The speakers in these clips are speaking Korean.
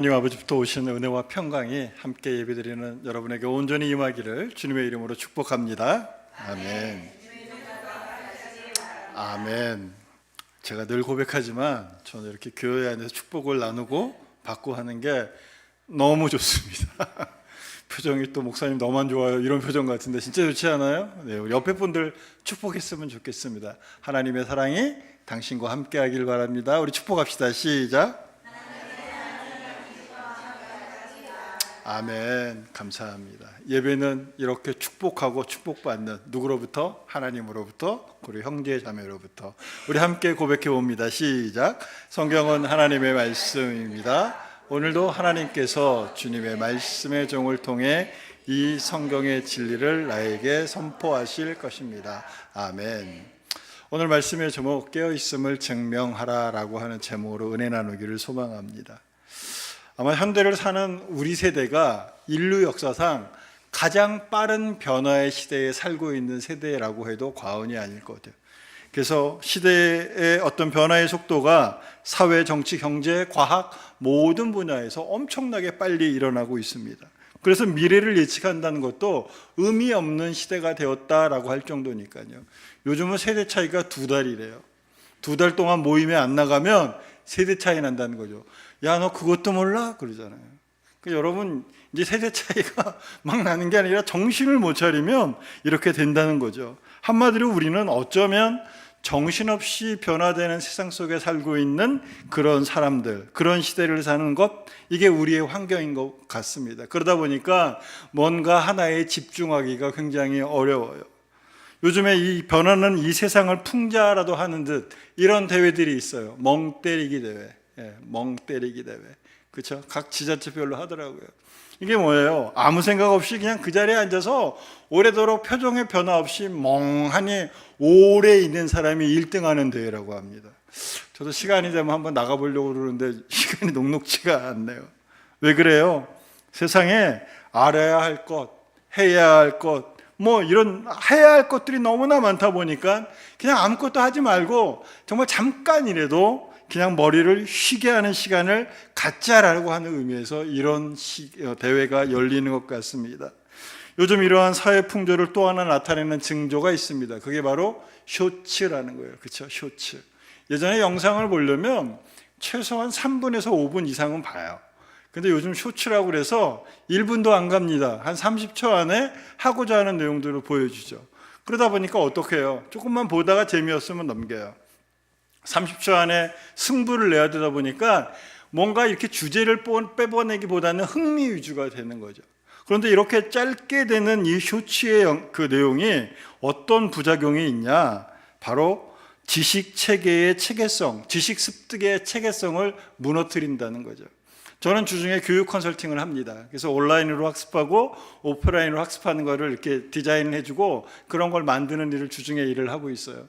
하나님 아버지부터 오신 은혜와 평강이 함께 예배드리는 여러분에게 온전히 임하기를 주님의 이름으로 축복합니다. 아멘. 아멘. 제가 늘 고백하지만 저는 이렇게 교회 안에서 축복을 나누고 받고 하는 게 너무 좋습니다. 표정이 또 목사님 너만 좋아요 이런 표정 같은데 진짜 좋지 않아요? 네, 우리 옆에 분들 축복했으면 좋겠습니다. 하나님의 사랑이 당신과 함께 하길 바랍니다. 우리 축복합시다. 시작. 아멘. 감사합니다. 예배는 이렇게 축복하고 축복받는 누구로부터? 하나님으로부터, 우리 형제 자매로부터. 우리 함께 고백해 봅니다. 시작. 성경은 하나님의 말씀입니다. 오늘도 하나님께서 주님의 말씀의 종을 통해 이 성경의 진리를 나에게 선포하실 것입니다. 아멘. 오늘 말씀의 제목 깨어있음을 증명하라라고 하는 제목으로 은혜 나누기를 소망합니다. 아마 현대를 사는 우리 세대가 인류 역사상 가장 빠른 변화의 시대에 살고 있는 세대라고 해도 과언이 아닐 것 같아요. 그래서 시대의 어떤 변화의 속도가 사회, 정치, 경제, 과학 모든 분야에서 엄청나게 빨리 일어나고 있습니다. 그래서 미래를 예측한다는 것도 의미 없는 시대가 되었다라고 할 정도니까요. 요즘은 세대 차이가 2달이래요. 2달 동안 모임에 안 나가면 세대 차이 난다는 거죠. 야, 너 그것도 몰라? 그러잖아요. 그러니까 여러분, 이제 세대 차이가 막 나는 게 아니라 정신을 못 차리면 이렇게 된다는 거죠. 한마디로 우리는 어쩌면 정신없이 변화되는 세상 속에 살고 있는 그런 사람들, 그런 시대를 사는 것, 이게 우리의 환경인 것 같습니다. 그러다 보니까 뭔가 하나에 집중하기가 굉장히 어려워요. 요즘에 이 변화는 이 세상을 풍자라도 하는 듯 이런 대회들이 있어요. 멍 때리기 대회. 멍 때리기 대회. 그렇죠? 각 지자체별로 하더라고요. 이게 뭐예요? 아무 생각 없이 그냥 그 자리에 앉아서 오래도록 표정의 변화 없이 멍하니 오래 있는 사람이 1등하는 대회라고 합니다. 저도 시간이 되면 한번 나가보려고 그러는데 시간이 녹록지가 않네요. 왜 그래요? 세상에 알아야 할 것, 해야 할 것, 뭐 이런 해야 할 것들이 너무나 많다 보니까 그냥 아무것도 하지 말고 정말 잠깐이라도 그냥 머리를 쉬게 하는 시간을 갖자라고 하는 의미에서 이런 대회가 열리는 것 같습니다. 요즘 이러한 사회 풍조를 또 하나 나타내는 징조가 있습니다. 그게 바로 쇼츠라는 거예요. 그렇죠? 쇼츠. 예전에 영상을 보려면 최소한 3분에서 5분 이상은 봐요. 근데 요즘 쇼츠라고 그래서 1분도 안 갑니다. 한 30초 안에 하고자 하는 내용들을 보여주죠. 그러다 보니까 어떻게 해요? 조금만 보다가 재미없으면 넘겨요. 30초 안에 승부를 내야 되다 보니까 뭔가 이렇게 주제를 빼보내기보다는 흥미 위주가 되는 거죠. 그런데 이렇게 짧게 되는 이 쇼츠의 그 내용이 어떤 부작용이 있냐? 바로 지식 체계의 체계성, 지식 습득의 체계성을 무너뜨린다는 거죠. 저는 주중에 교육 컨설팅을 합니다. 그래서 온라인으로 학습하고 오프라인으로 학습하는 거를 이렇게 디자인을 해주고 그런 걸 만드는 일을 주중에 일을 하고 있어요.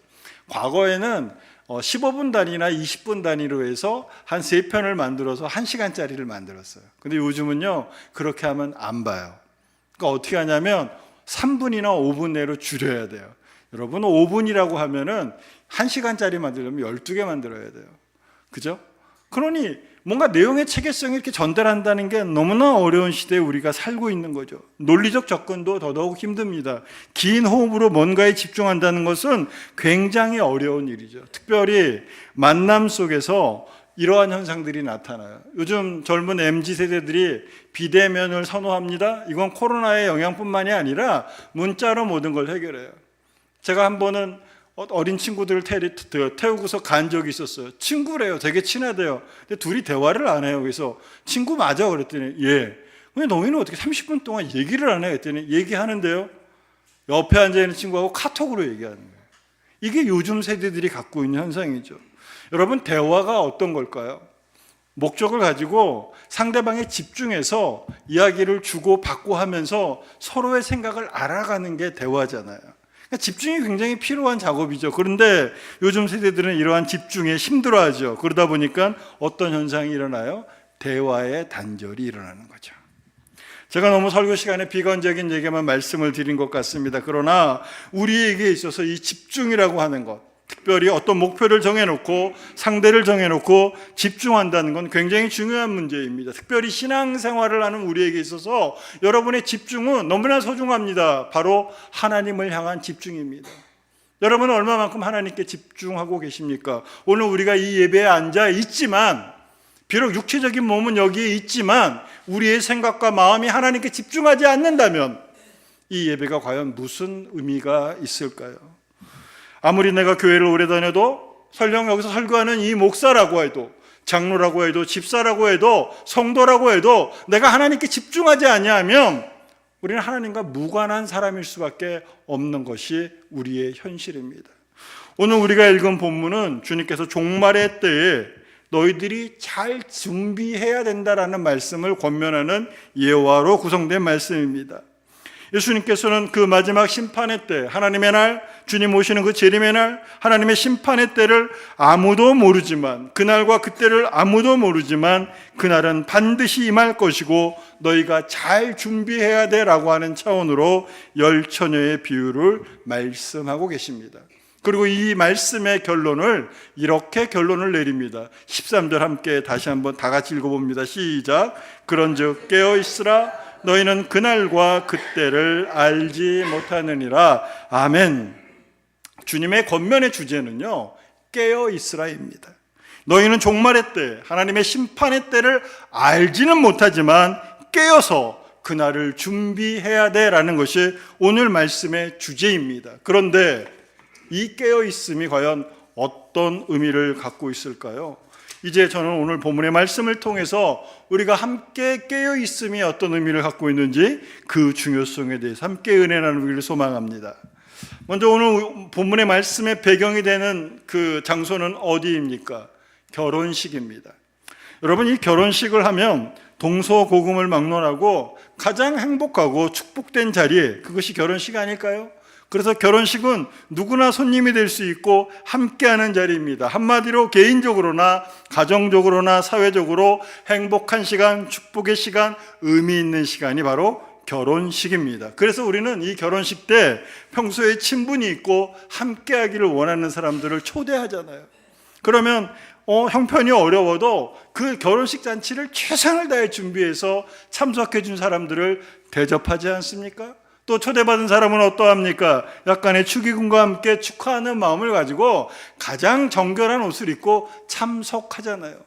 과거에는 15분 단위나 20분 단위로 해서 한 3편을 만들어서 1시간짜리를 만들었어요. 근데 요즘은요, 그렇게 하면 안 봐요. 그러니까 어떻게 하냐면 3분이나 5분 내로 줄여야 돼요. 여러분, 5분이라고 하면은 1시간짜리 만들려면 12개 만들어야 돼요. 그죠? 그러니 뭔가 내용의 체계성을 이렇게 전달한다는 게 너무나 어려운 시대에 우리가 살고 있는 거죠. 논리적 접근도 더더욱 힘듭니다. 긴 호흡으로 뭔가에 집중한다는 것은 굉장히 어려운 일이죠. 특별히 만남 속에서 이러한 현상들이 나타나요. 요즘 젊은 MZ세대들이 비대면을 선호합니다. 이건 코로나의 영향뿐만이 아니라 문자로 모든 걸 해결해요. 제가 한 번은 어린 친구들을 태우고서 간 적이 있었어요. 친구래요. 되게 친하대요. 근데 둘이 대화를 안 해요. 그래서 친구 맞아? 그랬더니 예. 근데 너희는 어떻게 30분 동안 얘기를 안 해? 그랬더니 얘기하는데요. 옆에 앉아있는 친구하고 카톡으로 얘기하는 거예요. 이게 요즘 세대들이 갖고 있는 현상이죠. 여러분, 대화가 어떤 걸까요? 목적을 가지고 상대방에 집중해서 이야기를 주고 받고 하면서 서로의 생각을 알아가는 게 대화잖아요. 집중이 굉장히 필요한 작업이죠. 그런데 요즘 세대들은 이러한 집중에 힘들어하죠. 그러다 보니까 어떤 현상이 일어나요? 대화의 단절이 일어나는 거죠. 제가 너무 설교 시간에 비관적인 얘기만 말씀을 드린 것 같습니다. 그러나 우리에게 있어서 이 집중이라고 하는 것, 특별히 어떤 목표를 정해놓고 상대를 정해놓고 집중한다는 건 굉장히 중요한 문제입니다. 특별히 신앙생활을 하는 우리에게 있어서 여러분의 집중은 너무나 소중합니다. 바로 하나님을 향한 집중입니다. 여러분은 얼마만큼 하나님께 집중하고 계십니까? 오늘 우리가 이 예배에 앉아 있지만, 비록 육체적인 몸은 여기에 있지만 우리의 생각과 마음이 하나님께 집중하지 않는다면 이 예배가 과연 무슨 의미가 있을까요? 아무리 내가 교회를 오래 다녀도, 설령 여기서 설교하는 이 목사라고 해도, 장로라고 해도, 집사라고 해도, 성도라고 해도 내가 하나님께 집중하지 아니하면 우리는 하나님과 무관한 사람일 수밖에 없는 것이 우리의 현실입니다. 오늘 우리가 읽은 본문은 주님께서 종말의 때에 너희들이 잘 준비해야 된다라는 말씀을 권면하는 예화로 구성된 말씀입니다. 예수님께서는 그 마지막 심판의 때, 하나님의 날, 주님 오시는 그 재림의 날, 하나님의 심판의 때를 아무도 모르지만, 그날과 그때를 아무도 모르지만 그날은 반드시 임할 것이고 너희가 잘 준비해야 돼라고 하는 차원으로 열 처녀의 비유를 말씀하고 계십니다. 그리고 이 말씀의 결론을 이렇게 결론을 내립니다. 13절 함께 다시 한번 다 같이 읽어봅니다. 시작. 그런즉 깨어있으라. 너희는 그날과 그때를 알지 못하느니라. 아멘. 주님의 권면의 주제는요, 깨어있으라입니다. 너희는 종말의 때, 하나님의 심판의 때를 알지는 못하지만 깨어서 그날을 준비해야 돼라는 것이 오늘 말씀의 주제입니다. 그런데 이 깨어있음이 과연 어떤 의미를 갖고 있을까요? 이제 저는 오늘 본문의 말씀을 통해서 우리가 함께 깨어있음이 어떤 의미를 갖고 있는지 그 중요성에 대해서 함께 은혜 나누기를 소망합니다. 먼저 오늘 본문의 말씀의 배경이 되는 그 장소는 어디입니까? 결혼식입니다. 여러분, 이 결혼식을 하면 동서고금을 막론하고 가장 행복하고 축복된 자리에, 그것이 결혼식 아닐까요? 그래서 결혼식은 누구나 손님이 될 수 있고 함께하는 자리입니다. 한마디로 개인적으로나 가정적으로나 사회적으로 행복한 시간, 축복의 시간, 의미 있는 시간이 바로 결혼식입니다. 그래서 우리는 이 결혼식 때 평소에 친분이 있고 함께하기를 원하는 사람들을 초대하잖아요. 그러면 형편이 어려워도 그 결혼식 잔치를 최선을 다해 준비해서 참석해 준 사람들을 대접하지 않습니까? 또 초대받은 사람은 어떠합니까? 약간의 축의금과 함께 축하하는 마음을 가지고 가장 정결한 옷을 입고 참석하잖아요.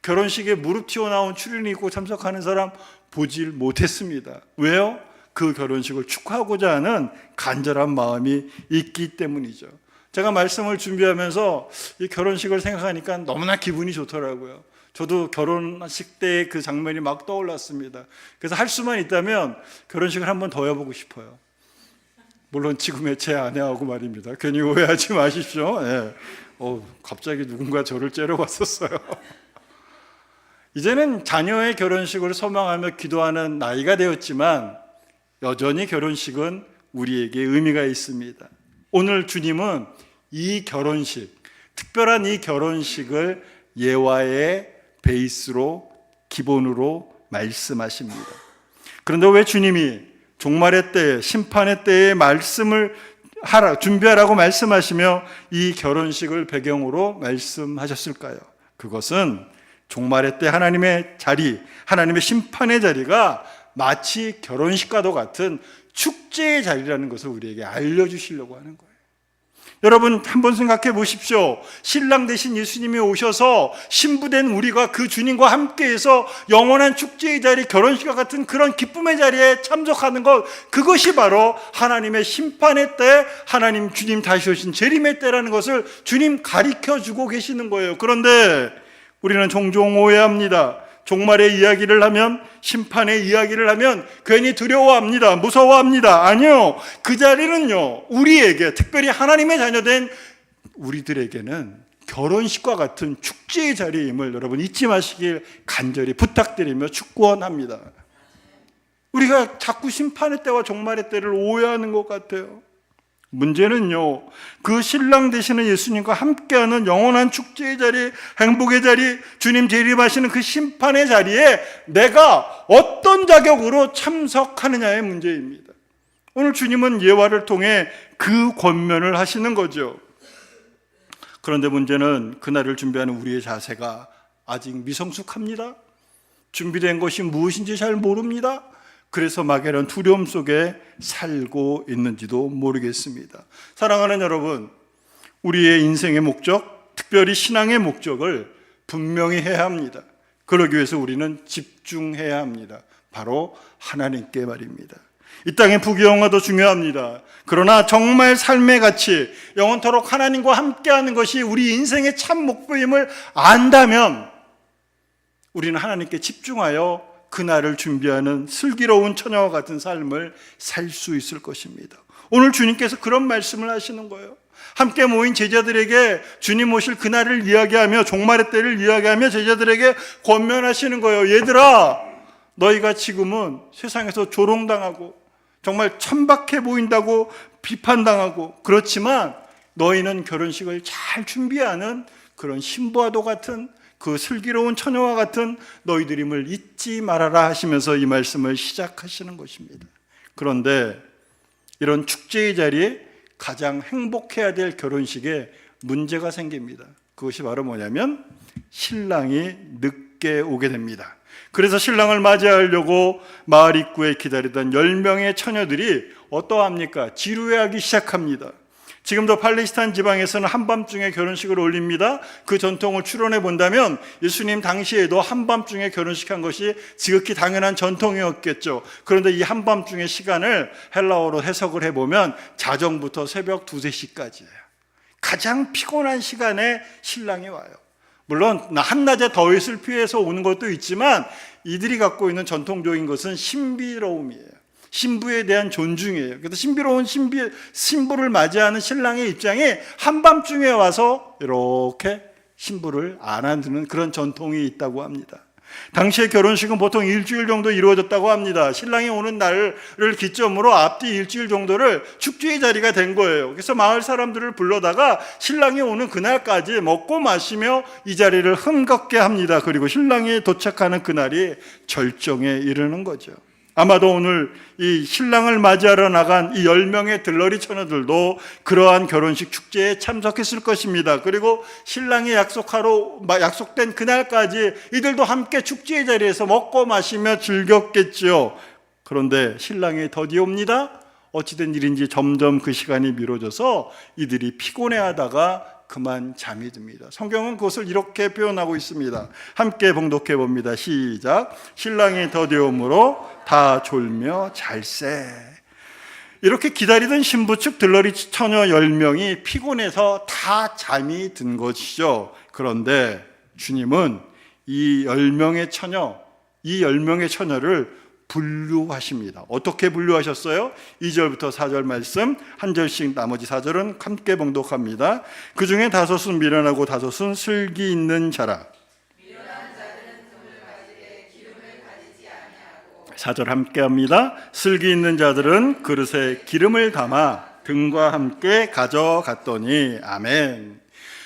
결혼식에 무릎 튀어나온 추리닝 입고 참석하는 사람 보질 못했습니다. 왜요? 그 결혼식을 축하하고자 하는 간절한 마음이 있기 때문이죠. 제가 말씀을 준비하면서 이 결혼식을 생각하니까 너무나 기분이 좋더라고요. 저도 결혼식 때 그 장면이 막 떠올랐습니다. 그래서 할 수만 있다면 결혼식을 한번 더 해보고 싶어요. 물론 지금의 제 아내하고 말입니다. 괜히 오해하지 마십시오. 네. 갑자기 누군가 저를 째려봤었어요. 이제는 자녀의 결혼식을 소망하며 기도하는 나이가 되었지만 여전히 결혼식은 우리에게 의미가 있습니다. 오늘 주님은 이 결혼식, 특별한 이 결혼식을 예화의 베이스로, 기본으로 말씀하십니다. 그런데 왜 주님이 종말의 때, 심판의 때에 말씀을 준비하라고 말씀하시며 이 결혼식을 배경으로 말씀하셨을까요? 그것은 종말의 때 하나님의 자리, 하나님의 심판의 자리가 마치 결혼식과도 같은 축제의 자리라는 것을 우리에게 알려주시려고 하는 거예요. 여러분, 한번 생각해 보십시오. 신랑 되신 예수님이 오셔서 신부된 우리가 그 주님과 함께해서 영원한 축제의 자리, 결혼식과 같은 그런 기쁨의 자리에 참석하는 것, 그것이 바로 하나님의 심판의 때, 하나님 주님 다시 오신 재림의 때라는 것을 주님 가르쳐주고 계시는 거예요. 그런데 우리는 종종 오해합니다. 종말의 이야기를 하면, 심판의 이야기를 하면 괜히 두려워합니다. 무서워합니다. 아니요. 그 자리는요, 우리에게, 특별히 하나님의 자녀된 우리들에게는 결혼식과 같은 축제의 자리임을 여러분 잊지 마시길 간절히 부탁드리며 축원합니다. 우리가 자꾸 심판의 때와 종말의 때를 오해하는 것 같아요. 문제는요, 그 신랑 되시는 예수님과 함께하는 영원한 축제의 자리, 행복의 자리, 주님 재림하시는 그 심판의 자리에 내가 어떤 자격으로 참석하느냐의 문제입니다. 오늘 주님은 예화를 통해 그 권면을 하시는 거죠. 그런데 문제는 그날을 준비하는 우리의 자세가 아직 미성숙합니다. 준비된 것이 무엇인지 잘 모릅니다. 그래서 막연한 두려움 속에 살고 있는지도 모르겠습니다. 사랑하는 여러분, 우리의 인생의 목적, 특별히 신앙의 목적을 분명히 해야 합니다. 그러기 위해서 우리는 집중해야 합니다. 바로 하나님께 말입니다. 이 땅의 부귀영화도 중요합니다. 그러나 정말 삶의 가치, 영원토록 하나님과 함께하는 것이 우리 인생의 참 목표임을 안다면 우리는 하나님께 집중하여 그날을 준비하는 슬기로운 처녀와 같은 삶을 살 수 있을 것입니다. 오늘 주님께서 그런 말씀을 하시는 거예요. 함께 모인 제자들에게 주님 오실 그날을 이야기하며 종말의 때를 이야기하며 제자들에게 권면하시는 거예요. 얘들아, 너희가 지금은 세상에서 조롱당하고 정말 천박해 보인다고 비판당하고, 그렇지만 너희는 결혼식을 잘 준비하는 그런 신부와도 같은 그 슬기로운 처녀와 같은 너희들임을 잊지 말아라 하시면서 이 말씀을 시작하시는 것입니다. 그런데 이런 축제의 자리에 가장 행복해야 될 결혼식에 문제가 생깁니다. 그것이 바로 뭐냐면 신랑이 늦게 오게 됩니다. 그래서 신랑을 맞이하려고 마을 입구에 기다리던 10명의 처녀들이 어떠합니까? 지루해하기 시작합니다. 지금도 팔레스타인 지방에서는 한밤중에 결혼식을 올립니다. 그 전통을 추론해 본다면 예수님 당시에도 한밤중에 결혼식한 것이 지극히 당연한 전통이었겠죠. 그런데 이 한밤중의 시간을 헬라어로 해석을 해보면 자정부터 새벽 2, 3시까지예요. 가장 피곤한 시간에 신랑이 와요. 물론 한낮에 더위를 피해서 오는 것도 있지만 이들이 갖고 있는 전통적인 것은 신비로움이에요. 신부에 대한 존중이에요. 그래서 신비로운 신부를 맞이하는 신랑의 입장에 한밤중에 와서 이렇게 신부를 안아주는 그런 전통이 있다고 합니다. 당시의 결혼식은 보통 일주일 정도 이루어졌다고 합니다. 신랑이 오는 날을 기점으로 앞뒤 일주일 정도를 축제의 자리가 된 거예요. 그래서 마을 사람들을 불러다가 신랑이 오는 그날까지 먹고 마시며 이 자리를 흥겹게 합니다. 그리고 신랑이 도착하는 그날이 절정에 이르는 거죠. 아마도 오늘 이 신랑을 맞이하러 나간 이 10명의 들러리 처녀들도 그러한 결혼식 축제에 참석했을 것입니다. 그리고 신랑이 약속된 그날까지 이들도 함께 축제의 자리에서 먹고 마시며 즐겼겠지요. 그런데 신랑이 더디 옵니다. 어찌된 일인지 점점 그 시간이 미뤄져서 이들이 피곤해하다가 그만 잠이 듭니다. 성경은 그것을 이렇게 표현하고 있습니다. 함께 봉독해 봅니다. 시작. 신랑이 더디옴으로 다 졸며 잘세. 이렇게 기다리던 신부 측 들러리 처녀 10명이 피곤해서 다 잠이 든 것이죠. 그런데 주님은 이 10명의 처녀를 분류하십니다. 어떻게 분류하셨어요? 2절부터 4절 말씀 한 절씩, 나머지 4절은 함께 봉독합니다. 그 중에 5은 미련하고 5은 슬기 있는 자라. 미련한 자들은 등을 가지되 기름을 가지지 아니하고. 4절 함께 합니다. 슬기 있는 자들은 그릇에 기름을 담아 등과 함께 가져갔더니. 아멘.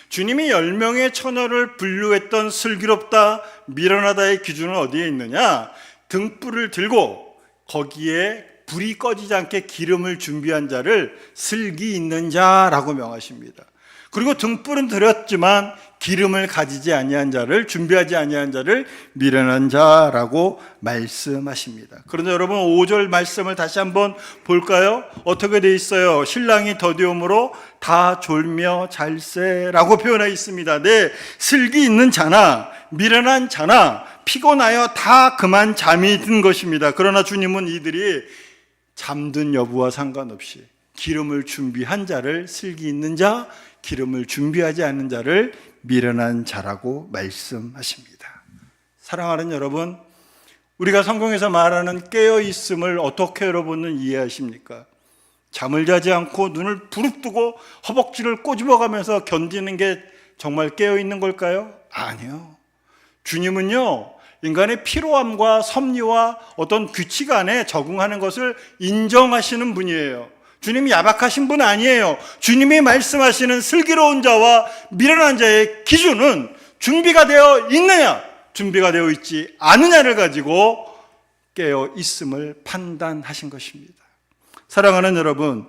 주님이 10명의 처녀를 분류했던 슬기롭다, 미련하다의 기준은 어디에 있느냐? 등불을 들고 거기에 불이 꺼지지 않게 기름을 준비한 자를 슬기 있는 자라고 명하십니다. 그리고 등불은 들었지만 기름을 가지지 아니한 자를, 준비하지 아니한 자를 미련한 자라고 말씀하십니다. 그런데 여러분 5절 말씀을 다시 한번 볼까요? 어떻게 돼 있어요? 신랑이 더디옴으로 다 졸며 잘세라고 표현하여 있습니다. 네, 슬기 있는 자나 미련한 자나 피곤하여 다 그만 잠이 든 것입니다. 그러나 주님은 이들이 잠든 여부와 상관없이 기름을 준비한 자를 슬기 있는 자, 기름을 준비하지 않는 자를 미련한 자라고 말씀하십니다. 사랑하는 여러분, 우리가 성경에서 말하는 깨어있음을 어떻게 여러분은 이해하십니까? 잠을 자지 않고 눈을 부릅뜨고 허벅지를 꼬집어가면서 견디는 게 정말 깨어있는 걸까요? 아니요. 주님은요, 인간의 피로함과 섭리와 어떤 규칙 안에 적응하는 것을 인정하시는 분이에요. 주님이 야박하신 분 아니에요. 주님이 말씀하시는 슬기로운 자와 미련한 자의 기준은 준비가 되어 있느냐, 준비가 되어 있지 않느냐를 가지고 깨어 있음을 판단하신 것입니다. 사랑하는 여러분,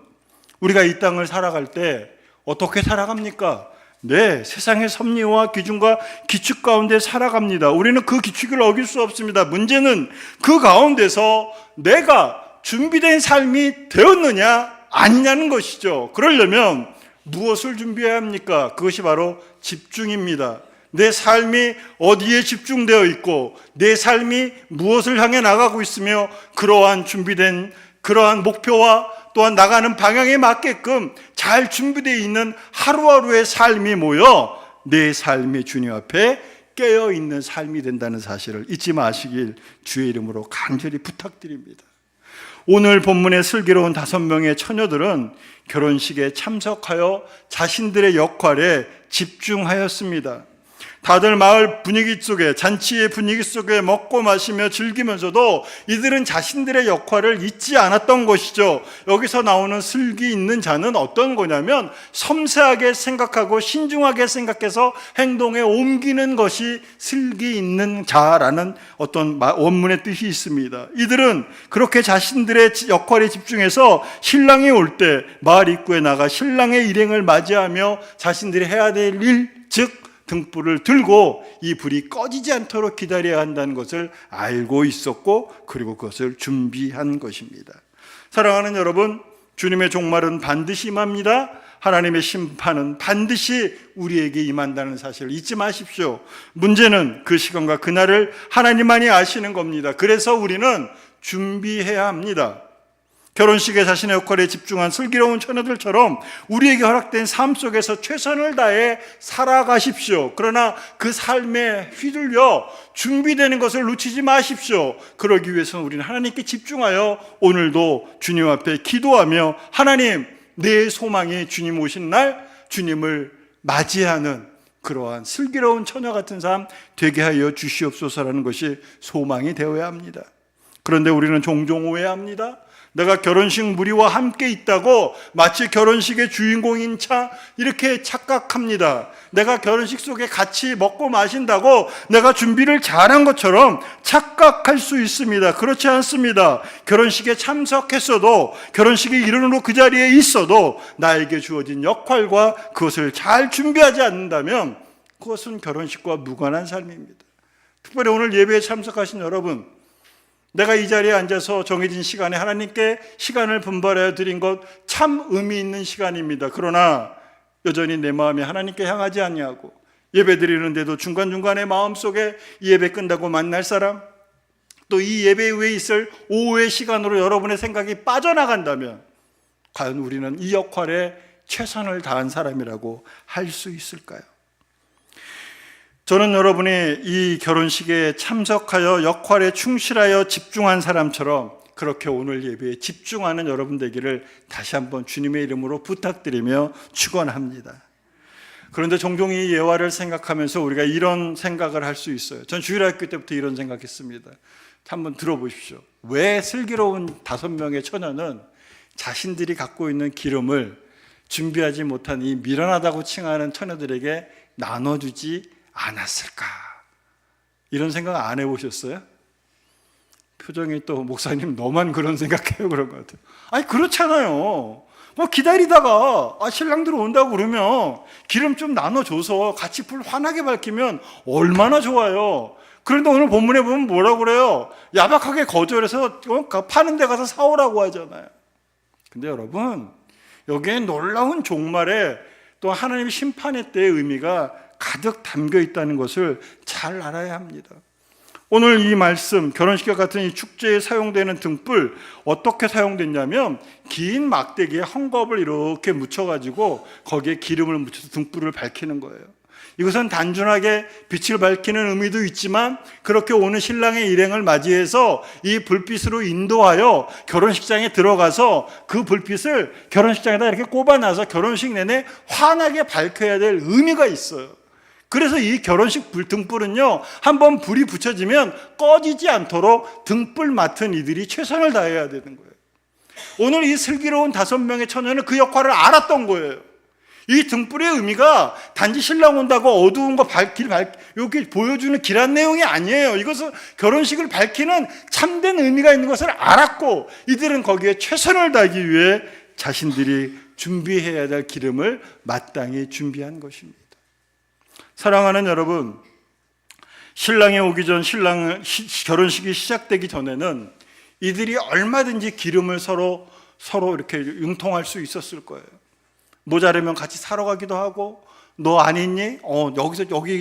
우리가 이 땅을 살아갈 때 어떻게 살아갑니까? 네, 세상의 섭리와 기준과 규칙 가운데 살아갑니다. 우리는 그 규칙을 어길 수 없습니다. 문제는 그 가운데서 내가 준비된 삶이 되었느냐 아니냐는 것이죠. 그러려면 무엇을 준비해야 합니까? 그것이 바로 집중입니다. 내 삶이 어디에 집중되어 있고 내 삶이 무엇을 향해 나가고 있으며 그러한 준비된 그러한 목표와 또한 나가는 방향에 맞게끔 잘 준비되어 있는 하루하루의 삶이 모여 내 삶이 주님 앞에 깨어있는 삶이 된다는 사실을 잊지 마시길 주의 이름으로 간절히 부탁드립니다. 오늘 본문의 슬기로운 5명의 처녀들은 결혼식에 참석하여 자신들의 역할에 집중하였습니다. 다들 마을 분위기 속에, 잔치의 분위기 속에 먹고 마시며 즐기면서도 이들은 자신들의 역할을 잊지 않았던 것이죠. 여기서 나오는 슬기 있는 자는 어떤 거냐면 섬세하게 생각하고 신중하게 생각해서 행동에 옮기는 것이 슬기 있는 자라는 어떤 원문의 뜻이 있습니다. 이들은 그렇게 자신들의 역할에 집중해서 신랑이 올 때 마을 입구에 나가 신랑의 일행을 맞이하며 자신들이 해야 될 일, 즉 등불을 들고 이 불이 꺼지지 않도록 기다려야 한다는 것을 알고 있었고 그리고 그것을 준비한 것입니다. 사랑하는 여러분, 주님의 종말은 반드시 임합니다. 하나님의 심판은 반드시 우리에게 임한다는 사실을 잊지 마십시오. 문제는 그 시간과 그날을 하나님만이 아시는 겁니다. 그래서 우리는 준비해야 합니다. 결혼식에 자신의 역할에 집중한 슬기로운 처녀들처럼 우리에게 허락된 삶 속에서 최선을 다해 살아가십시오. 그러나 그 삶에 휘둘려 준비되는 것을 놓치지 마십시오. 그러기 위해서는 우리는 하나님께 집중하여 오늘도 주님 앞에 기도하며 하나님, 내 소망이 주님 오신 날 주님을 맞이하는 그러한 슬기로운 처녀 같은 삶 되게 하여 주시옵소서라는 것이 소망이 되어야 합니다. 그런데 우리는 종종 오해합니다. 내가 결혼식 무리와 함께 있다고 마치 결혼식의 주인공인 차 이렇게 착각합니다. 내가 결혼식 속에 같이 먹고 마신다고 내가 준비를 잘한 것처럼 착각할 수 있습니다. 그렇지 않습니다. 결혼식에 참석했어도 결혼식의 일원으로 그 자리에 있어도 나에게 주어진 역할과 그것을 잘 준비하지 않는다면 그것은 결혼식과 무관한 삶입니다. 특별히 오늘 예배에 참석하신 여러분, 내가 이 자리에 앉아서 정해진 시간에 하나님께 시간을 분발하여 드린 것 참 의미 있는 시간입니다. 그러나 여전히 내 마음이 하나님께 향하지 아니하고 예배 드리는데도 중간중간에 마음속에 이 예배 끝나고 만날 사람, 또 이 예배 후에 있을 오후의 시간으로 여러분의 생각이 빠져나간다면 과연 우리는 이 역할에 최선을 다한 사람이라고 할 수 있을까요? 저는 여러분이 이 결혼식에 참석하여 역할에 충실하여 집중한 사람처럼 그렇게 오늘 예배에 집중하는 여러분 되기를 다시 한번 주님의 이름으로 부탁드리며 축원합니다. 그런데 종종 이 예화를 생각하면서 우리가 이런 생각을 할 수 있어요. 전 주일학교 때부터 이런 생각했습니다. 한번 들어보십시오. 왜 슬기로운 5명의 처녀는 자신들이 갖고 있는 기름을 준비하지 못한 이 미련하다고 칭하는 처녀들에게 나눠주지 않았을까? 이런 생각 안 해보셨어요? 표정이 또 목사님 너만 그런 생각해요 그런 것 같아요. 아니 그렇잖아요. 뭐 기다리다가 신랑 들어온다고 그러면 기름 좀 나눠줘서 같이 불 환하게 밝히면 얼마나 좋아요. 그런데 오늘 본문에 보면 뭐라고 그래요? 야박하게 거절해서 파는 데 가서 사오라고 하잖아요. 근데 여러분, 여기에 놀라운 종말에 또 하나님의 심판의 때의 의미가 가득 담겨 있다는 것을 잘 알아야 합니다. 오늘 이 말씀, 결혼식과 같은 이 축제에 사용되는 등불 어떻게 사용됐냐면 긴 막대기에 헝겊을 이렇게 묻혀가지고 거기에 기름을 묻혀서 등불을 밝히는 거예요. 이것은 단순하게 빛을 밝히는 의미도 있지만 그렇게 오는 신랑의 일행을 맞이해서 이 불빛으로 인도하여 결혼식장에 들어가서 그 불빛을 결혼식장에다 이렇게 꼽아놔서 결혼식 내내 환하게 밝혀야 될 의미가 있어요. 그래서 이 결혼식 등불은요, 한번 불이 붙여지면 꺼지지 않도록 등불 맡은 이들이 최선을 다해야 되는 거예요. 오늘 이 슬기로운 5명의 처녀는 그 역할을 알았던 거예요. 이 등불의 의미가 단지 신랑 온다고 어두운 거 이렇게 보여주는 길한 내용이 아니에요. 이것은 결혼식을 밝히는 참된 의미가 있는 것을 알았고 이들은 거기에 최선을 다하기 위해 자신들이 준비해야 될 기름을 마땅히 준비한 것입니다. 사랑하는 여러분, 신랑이 오기 전 결혼식이 시작되기 전에는 이들이 얼마든지 기름을 서로 이렇게 융통할 수 있었을 거예요. 모자르면 같이 사러 가기도 하고, 너 안 있니?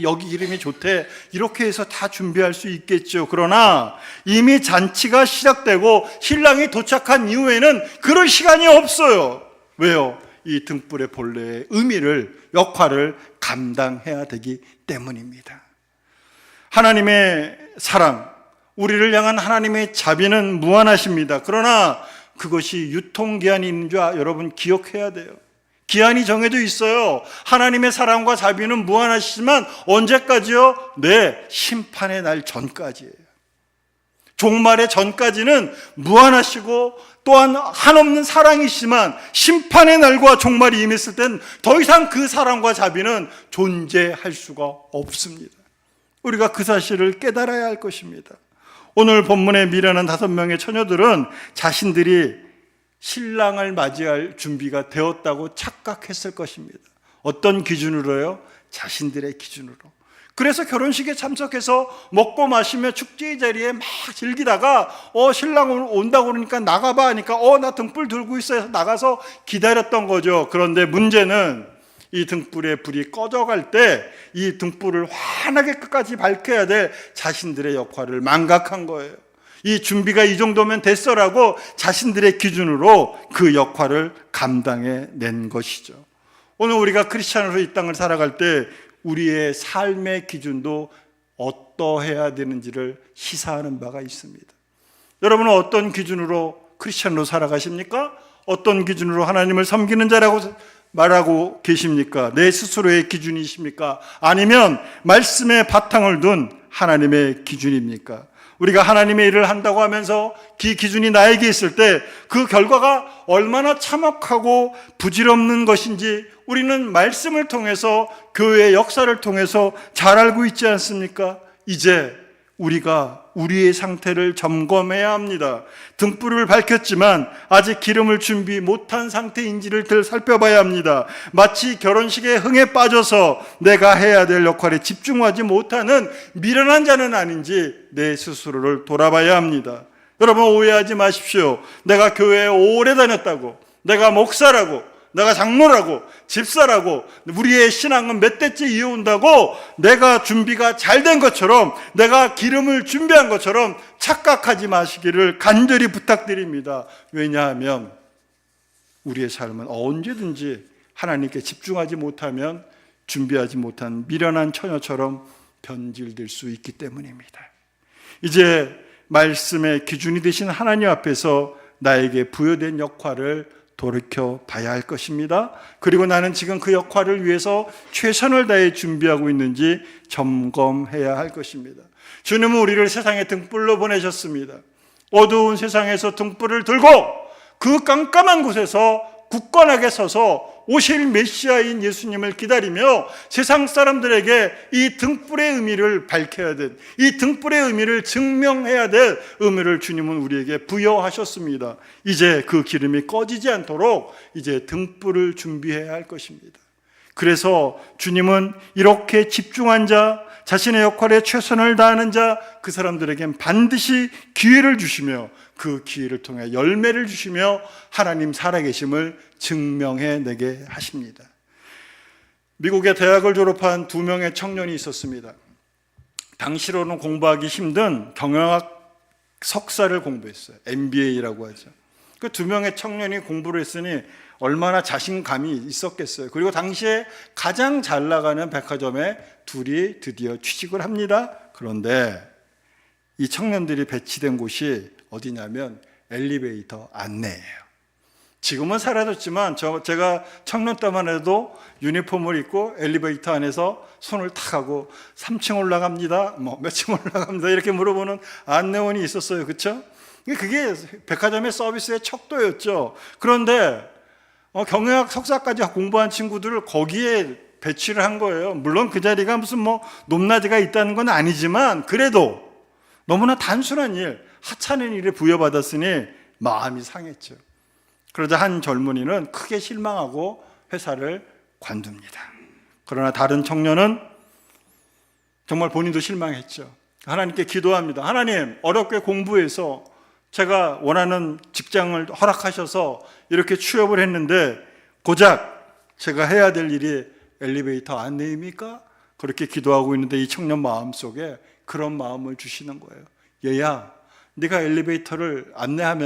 여기 이름이 좋대. 이렇게 해서 다 준비할 수 있겠죠. 그러나 이미 잔치가 시작되고 신랑이 도착한 이후에는 그럴 시간이 없어요. 왜요? 이 등불의 본래의 역할을 감당해야 되기 때문입니다. 하나님의 사랑, 우리를 향한 하나님의 자비는 무한하십니다. 그러나 그것이 유통기한이 있는 줄 여러분 기억해야 돼요. 기한이 정해져 있어요. 하나님의 사랑과 자비는 무한하시지만 언제까지요? 네, 심판의 날 전까지예요. 종말의 전까지는 무한하시고 또한 한없는 사랑이시지만 심판의 날과 종말이 임했을 땐 더 이상 그 사랑과 자비는 존재할 수가 없습니다. 우리가 그 사실을 깨달아야 할 것입니다. 오늘 본문에 미련한 5명의 처녀들은 자신들이 신랑을 맞이할 준비가 되었다고 착각했을 것입니다. 어떤 기준으로요? 자신들의 기준으로. 그래서 결혼식에 참석해서 먹고 마시며 축제의 자리에 막 즐기다가 신랑 온다고 그러니까 나가봐 하니까 나 등불 들고 있어 해서 나가서 기다렸던 거죠. 그런데 문제는 이 등불의 불이 꺼져갈 때 이 등불을 환하게 끝까지 밝혀야 될 자신들의 역할을 망각한 거예요. 이 준비가 이 정도면 됐어라고 자신들의 기준으로 그 역할을 감당해 낸 것이죠. 오늘 우리가 크리스찬으로 이 땅을 살아갈 때 우리의 삶의 기준도 어떠해야 되는지를 시사하는 바가 있습니다. 여러분은 어떤 기준으로 크리스찬으로 살아가십니까? 어떤 기준으로 하나님을 섬기는 자라고 말하고 계십니까? 내 스스로의 기준이십니까? 아니면 말씀의 바탕을 둔 하나님의 기준입니까? 우리가 하나님의 일을 한다고 하면서 그 기준이 나에게 있을 때 그 결과가 얼마나 참혹하고 부질없는 것인지 우리는 말씀을 통해서 교회의 역사를 통해서 잘 알고 있지 않습니까? 이제 우리가 우리의 상태를 점검해야 합니다. 등불을 밝혔지만 아직 기름을 준비 못한 상태인지를 살펴봐야 합니다. 마치 결혼식의 흥에 빠져서 내가 해야 될 역할에 집중하지 못하는 미련한 자는 아닌지 내 스스로를 돌아봐야 합니다. 여러분 오해하지 마십시오. 내가 교회에 오래 다녔다고, 내가 목사라고, 내가 장로라고, 집사라고, 우리의 신앙은 몇 대째 이어온다고 내가 준비가 잘 된 것처럼, 내가 기름을 준비한 것처럼 착각하지 마시기를 간절히 부탁드립니다. 왜냐하면 우리의 삶은 언제든지 하나님께 집중하지 못하면 준비하지 못한 미련한 처녀처럼 변질될 수 있기 때문입니다. 이제 말씀의 기준이 되신 하나님 앞에서 나에게 부여된 역할을 돌이켜 봐야 할 것입니다. 그리고 나는 지금 그 역할을 위해서 최선을 다해 준비하고 있는지 점검해야 할 것입니다. 주님은 우리를 세상의 등불로 보내셨습니다. 어두운 세상에서 등불을 들고 그 깜깜한 곳에서 굳건하게 서서 오실 메시아인 예수님을 기다리며 세상 사람들에게 이 등불의 의미를 밝혀야 될, 이 등불의 의미를 증명해야 될 의미를 주님은 우리에게 부여하셨습니다. 이제 그 기름이 꺼지지 않도록 이제 등불을 준비해야 할 것입니다. 그래서 주님은 이렇게 집중한 자, 자신의 역할에 최선을 다하는 자, 그 사람들에겐 반드시 기회를 주시며 그 기회를 통해 열매를 주시며 하나님 살아계심을 증명해내게 하십니다. 미국의 대학을 졸업한 2명의 청년이 있었습니다. 당시로는 공부하기 힘든 경영학 석사를 공부했어요. MBA라고 하죠. 그 2명의 청년이 공부를 했으니 얼마나 자신감이 있었겠어요. 그리고 당시에 가장 잘 나가는 백화점에 둘이 드디어 취직을 합니다. 그런데 이 청년들이 배치된 곳이 어디냐면 엘리베이터 안내예요. 지금은 사라졌지만 제가 청년 때만 해도 유니폼을 입고 엘리베이터 안에서 손을 탁 하고 3층 올라갑니다. 몇 층 올라갑니다. 이렇게 물어보는 안내원이 있었어요. 그렇죠? 그게 백화점의 서비스의 척도였죠. 그런데 경영학 석사까지 공부한 친구들을 거기에 배치를 한 거예요. 물론 그 자리가 무슨 높낮이가 있다는 건 아니지만 그래도 너무나 단순한 일, 하찮은 일에 부여받았으니 마음이 상했죠. 그러자 한 젊은이는 크게 실망하고 회사를 관둡니다. 그러나 다른 청년은 정말 본인도 실망했죠. 하나님께 기도합니다. 하나님, 어렵게 공부해서 제가 원하는 직장을 허락하셔서 이렇게 취업을 했는데 고작 제가 해야 될 일이 엘리베이터 안내입니까? 그렇게 기도하고 있는데 이 청년 마음속에 그런 마음을 주시는 거예요. 얘야, 네가 엘리베이터를 안내하면